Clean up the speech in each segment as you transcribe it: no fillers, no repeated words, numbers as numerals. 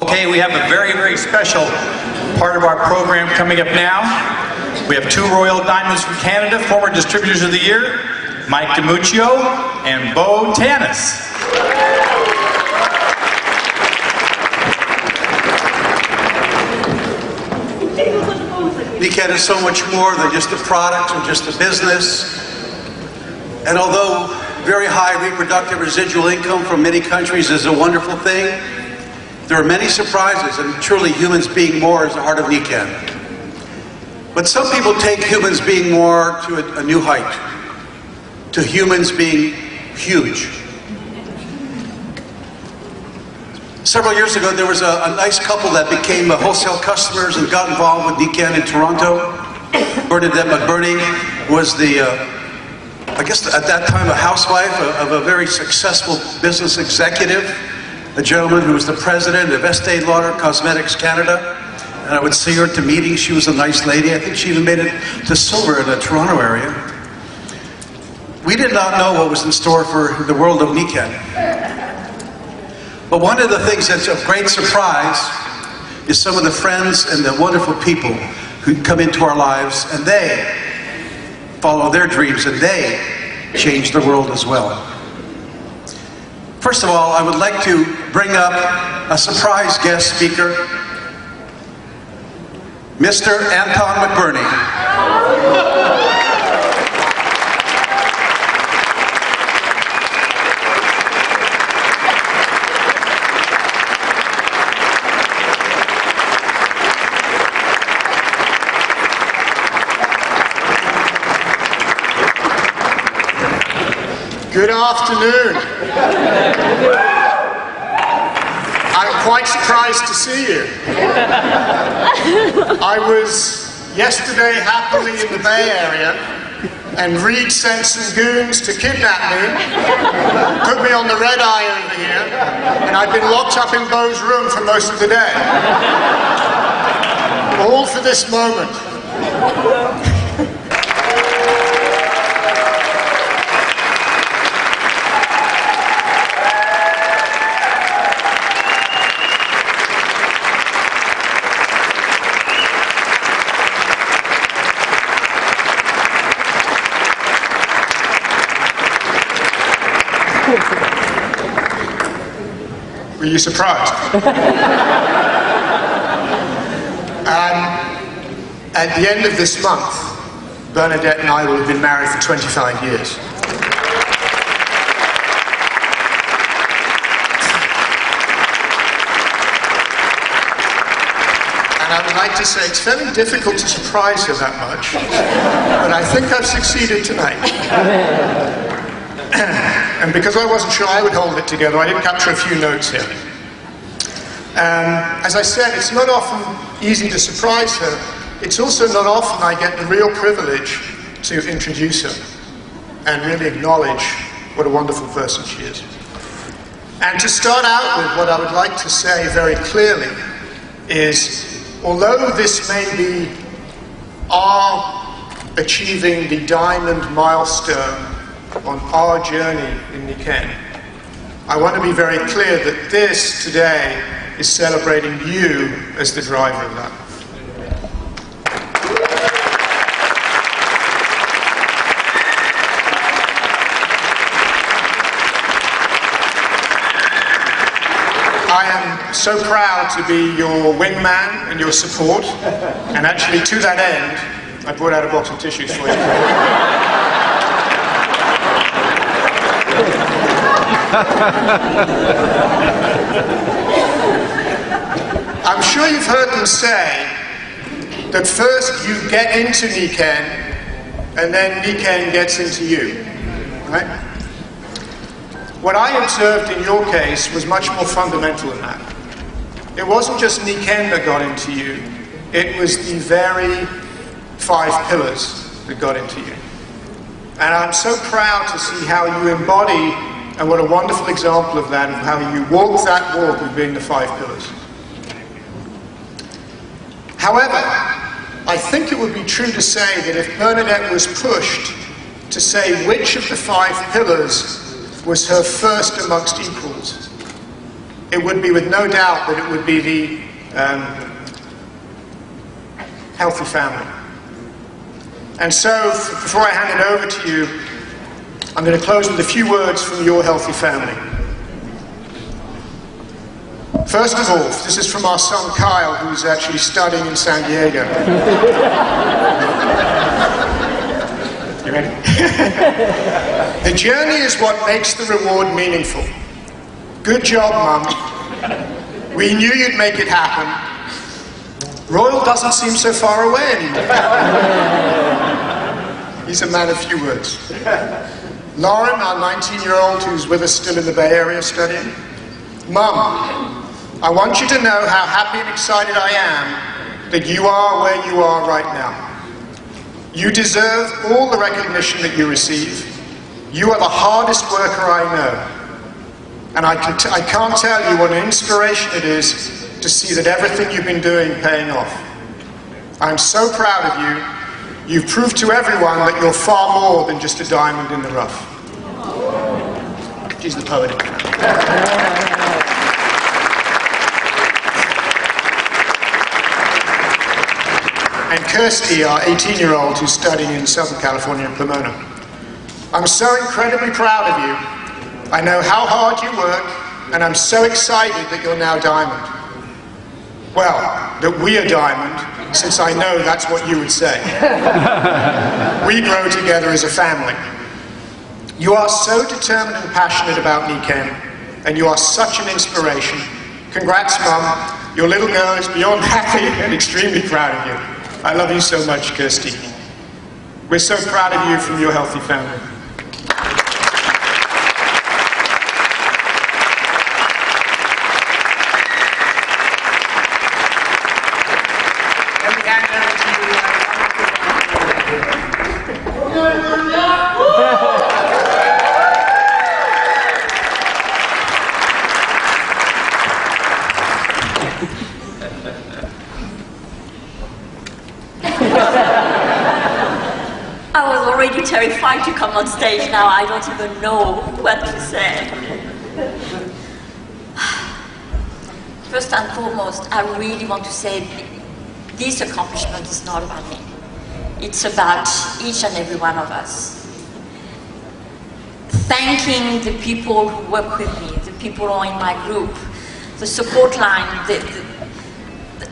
Okay, we have a very, very special part of our program coming up now. We have two Royal Diamonds from Canada, former Distributors of the Year, Mike DiMuccio and Bo Tanis. Nikken is so much more than just a product or just a business. And although very high reproductive residual income from many countries is a wonderful thing, there are many surprises, and truly humans being more is the heart of Nikken. But some people take humans being more to a new height, to humans being huge. Several years ago, there was a nice couple that became wholesale customers and got involved with Nikken in Toronto. Bernadette McBurnie was the, I guess at that time, a housewife of a very successful business executive, a gentleman who was the president of Estee Lauder Cosmetics Canada. And I would see her at the meetings. She was a nice lady. I think she even made it to silver in the Toronto area. We did not know what was in store for the world of Nikken. But one of the things that's of great surprise is some of the friends and the wonderful people who come into our lives, and they follow their dreams and they change the world as well. First of all, I would like to bring up a surprise guest speaker, Mr. Anton McBurnie. Good afternoon. I'm quite surprised to see you. I was yesterday happily in the Bay Area, and Reed sent some goons to kidnap me, put me on the red eye over here, and I've been locked up in Bo's room for most of the day. All for this moment. Were you surprised? At the end of this month, Bernadette and I will have been married for 25 years. And I would like to say it's very difficult to surprise her that much, but I think I've succeeded tonight. And because I wasn't sure I would hold it together, I did capture a few notes here. As I said, it's not often easy to surprise her. It's also not often I get the real privilege to introduce her and really acknowledge what a wonderful person she is. And to start out with, what I would like to say very clearly is, although this may be our achieving the diamond milestone on our journey in Nikken, I want to be very clear that this today is celebrating you as the driver of that. I am so proud to be your wingman and your support, and actually to that end, I brought out a box of tissues for you. I'm sure you've heard them say that first you get into Nikken and then Nikken gets into you, right? What I observed in your case was much more fundamental than that. It wasn't just Nikken that got into you, it was the very 5 pillars that got into you. And I'm so proud to see how you embody, and what a wonderful example of that, of how you walk that walk of being the 5 pillars. However, I think it would be true to say that if Bernadette was pushed to say which of the 5 pillars was her first amongst equals, it would be with no doubt that it would be the healthy family. And so, before I hand it over to you, I'm going to close with a few words from your healthy family. First of all, this is from our son Kyle, who's actually studying in San Diego. You ready? The journey is what makes the reward meaningful. Good job, Mum. We knew you'd make it happen. Royal doesn't seem so far away anymore. He's a man of few words. Lauren, our 19-year-old who's with us still in the Bay Area studying. Mum, I want you to know how happy and excited I am that you are where you are right now. You deserve all the recognition that you receive. You are the hardest worker I know. And I can't tell you what an inspiration it is to see that everything you've been doing paying off. I'm so proud of you. You've proved to everyone that you're far more than just a diamond in the rough. She's the poet. And Kirsty, our 18-year-old who's studying in Southern California in Pomona. I'm so incredibly proud of you. I know how hard you work, and I'm so excited that you're now Diamond. Well, that we are Diamond, since I know that's what you would say. We grow together as a family. You are so determined and passionate about Niken, and you are such an inspiration. Congrats, Mum. Your little girl is beyond happy and extremely proud of you. I love you so much, Kirsty. We're so proud of you from your healthy family. I was already terrified to come on stage. Now I don't even know what to say. First and foremost, I really want to say this accomplishment is not about me. It's about each and every one of us. Thanking the people who work with me, the people who are in my group, the support line,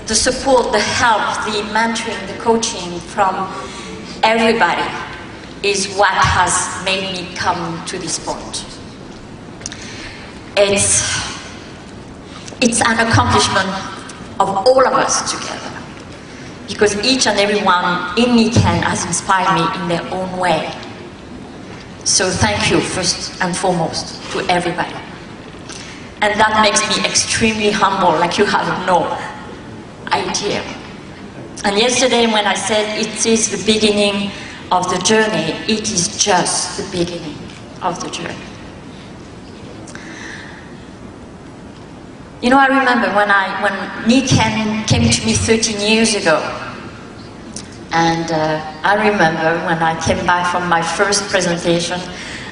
the support, the help, the mentoring, the coaching from everybody is what has made me come to this point. It's an accomplishment of all of us together, because each and every one in Niken has inspired me in their own way. So thank you first and foremost to everybody. And that makes me extremely humble, like you have no idea. And yesterday when I said it is the beginning of the journey, it is just the beginning of the journey. You know, I remember when Niken came to me 13 years ago, and I remember when I came back from my first presentation,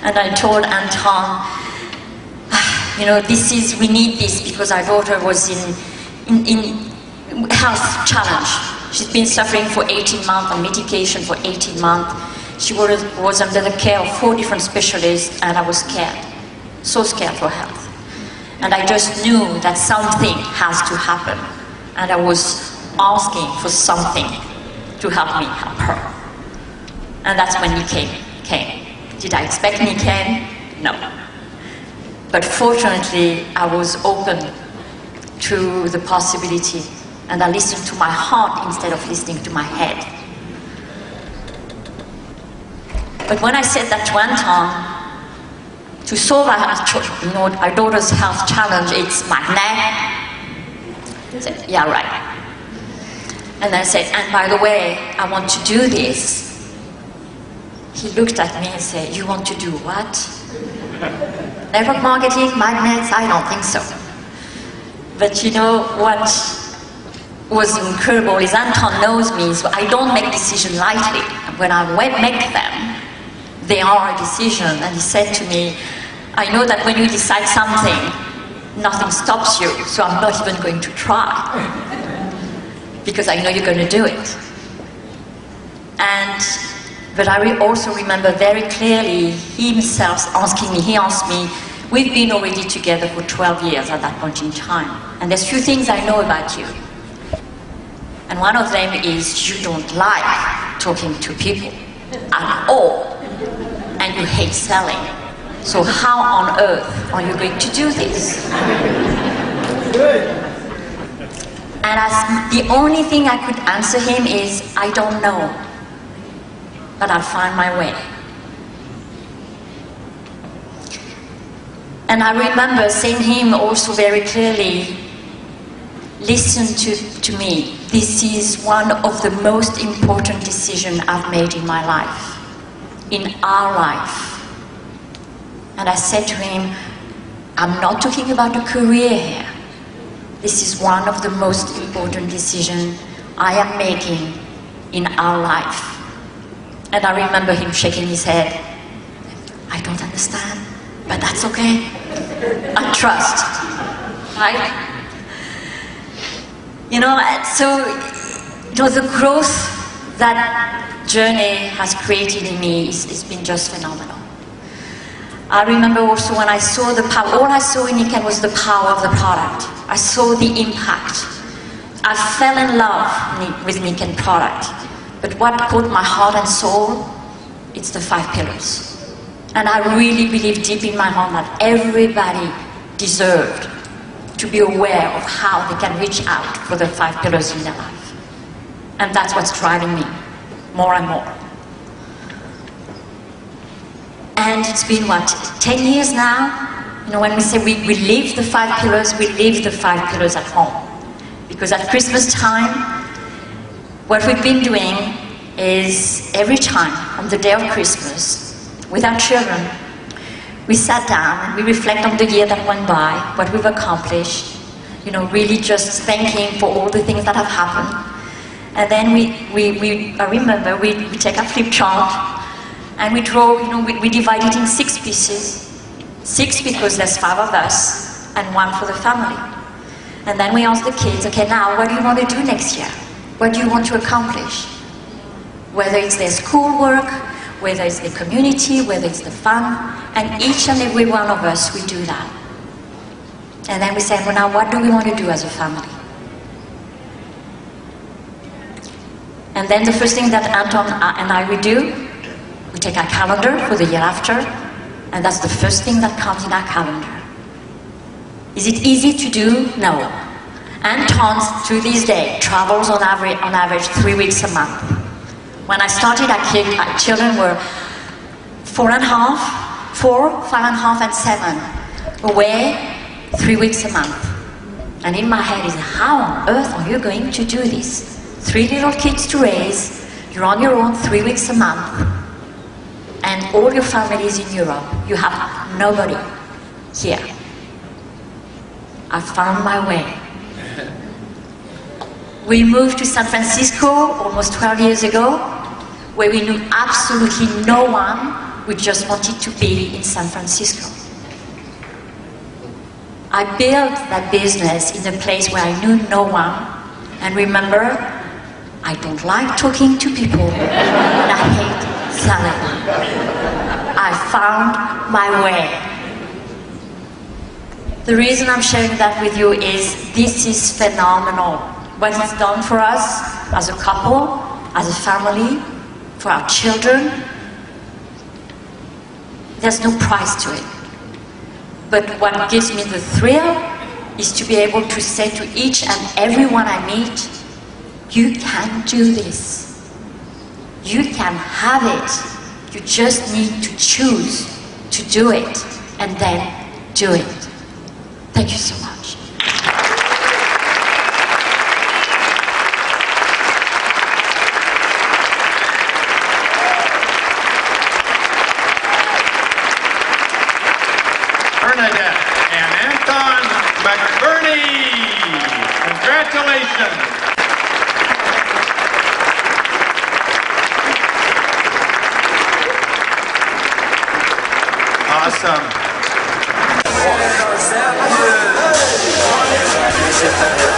and I told Anton, you know, we need this, because our daughter was in health challenge. She's been suffering for 18 months on medication for 18 months. She was under the care of 4 different specialists, and I was scared, so scared for health. And I just knew that something has to happen, and I was asking for something to help me help her. And that's when Niken came. Did I expect Niken? No. But fortunately, I was open to the possibility, and I listened to my heart instead of listening to my head. But when I said that to Anton, to solve our daughter's health challenge, it's magnet. He said, yeah, right. And I said, and by the way, I want to do this. He looked at me and said, you want to do what? Network marketing, magnets? I don't think so. But you know what was incredible is Anton knows me, so I don't make decisions lightly. When I make them, they are a decision. And he said to me, I know that when you decide something, nothing stops you, so I'm not even going to try, because I know you're going to do it. But I also remember very clearly he himself asking me, he asked me, we've been already together for 12 years at that point in time, and there's few things I know about you. And one of them is you don't like talking to people at all, and you hate selling. So how on earth are you going to do this? And the only thing I could answer him is, I don't know, but I'll find my way. And I remember saying to him also very clearly, listen to me. This is one of the most important decisions I've made in my life, in our life. And I said to him, I'm not talking about a career here. This is one of the most important decisions I am making in our life. And I remember him shaking his head. I don't understand, but that's okay. I trust, right? You know, so the growth that journey has created in me has been just phenomenal. I remember also when I saw the power, all I saw in Niken was the power of the product. I saw the impact. I fell in love with Niken product. But what caught my heart and soul, it's the 5 pillars. And I really believe deep in my heart that everybody deserved to be aware of how they can reach out for the 5 pillars in their life. And that's what's driving me more and more. And it's been, what, 10 years now? You know, when we say we live the 5 pillars, we live the 5 pillars at home. Because at Christmas time, what we've been doing is every time on the day of Christmas, with our children, we sat down and we reflect on the year that went by, what we've accomplished, you know, really just thanking for all the things that have happened. And then I remember we take a flip chart and we draw, you know, we divide it in 6 pieces. 6 because there's 5 of us and 1 for the family. And then we ask the kids, okay, now what do you want to do next year? What do you want to accomplish? Whether it's their schoolwork, whether it's the community, whether it's the fun, and each and every one of us, we do that. And then we say, well, now what do we want to do as a family? And then the first thing that Anton and I would do, we take our calendar for the year after, and that's the first thing that comes in our calendar. Is it easy to do? No. Anton, to this day, travels on average 3 weeks a month. When I started, our children were 4 and a half, 4, 5 and a half, and 7, away 3 weeks a month. And in my head is, how on earth are you going to do this? 3 little kids to raise, you're on your own 3 weeks a month, and all your family is in Europe. You have nobody here. I found my way. We moved to San Francisco almost 12 years ago, where we knew absolutely no one. We just wanted to be in San Francisco. I built that business in a place where I knew no one, and remember, I don't like talking to people, and I hate selling. I found my way. The reason I'm sharing that with you is this is phenomenal. What it's done for us as a couple, as a family, for our children. There's no price to it. But what gives me the thrill is to be able to say to each and everyone I meet, you can do this. You can have it. You just need to choose to do it and then do it. Thank you so much. Bernadette and Anton McBurnie. Congratulations. Awesome. Thank you.